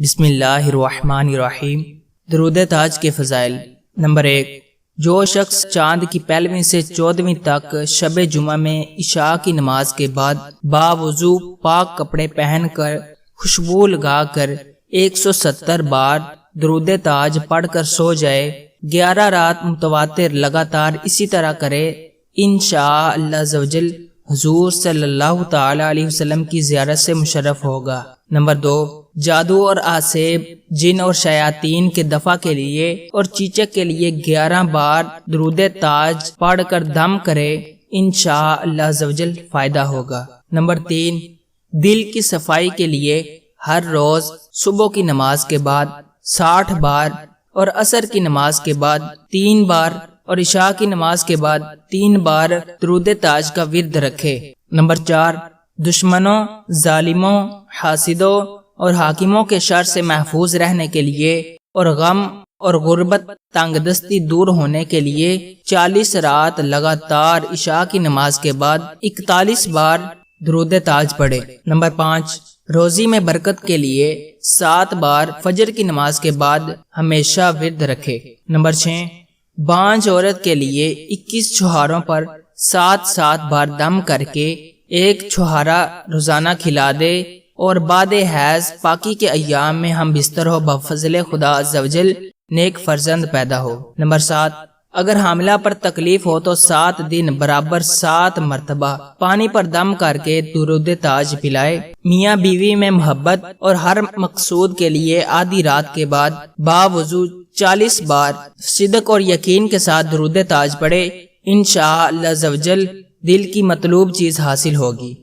بسم اللہ الرحمن الرحیم۔ درود تاج کے فضائل۔ نمبر 1، جو شخص چاند کی 1 سے 14 تک شب جمعہ میں عشاء کی نماز کے بعد باوضو پاک کپڑے پہن کر خوشبو لگا کر 170 بار درود تاج پڑھ کر سو جائے، 11 رات متواتر لگاتار اسی طرح کرے، انشاءاللہ عزوجل حضور صلی اللہ تعالی علیہ وسلم کی زیارت سے مشرف ہوگا۔ نمبر 2، جادو اور آسیب، جن اور شیاطین کے دفع کے لیے اور چیچک کے لیے 11 بار درود تاج پڑھ کر دم کرے، انشاءاللہ عزوجل فائدہ ہوگا۔ نمبر 3، دل کی صفائی کے لیے ہر روز صبح کی نماز کے بعد 60 بار اور عصر کی نماز کے بعد 3 بار اور عشاء کی نماز کے بعد 3 بار درود تاج کا ورد رکھے۔ نمبر 4، دشمنوں، ظالموں، حاسدوں اور حاکموں کے شر سے محفوظ رہنے کے لیے اور غم اور غربت تنگ دستی دور ہونے کے لیے 40 رات لگاتار عشاء کی نماز کے بعد 41 بار درود تاج پڑھے۔ نمبر 5، روزی میں برکت کے لیے 7 بار فجر کی نماز کے بعد ہمیشہ ورد رکھے۔ نمبر 6، بانجھ عورت کے لیے 21 چھہاروں پر 7 بار دم کر کے 1 چھہارا روزانہ کھلا دے اور بعد حیض پاکی کے ایام میں ہم بستر ہو بفضل خدا عزوجل نیک فرزند پیدا ہو۔ نمبر 7، اگر حاملہ پر تکلیف ہو تو 7 دن برابر 7 مرتبہ پانی پر دم کر کے درود تاج پلائے۔ میاں بیوی میں محبت اور ہر مقصود کے لیے آدھی رات کے بعد باوضو 40 بار صدق اور یقین کے ساتھ درود تاج پڑھے، انشاءاللہ عزوجل دل کی مطلوب چیز حاصل ہوگی۔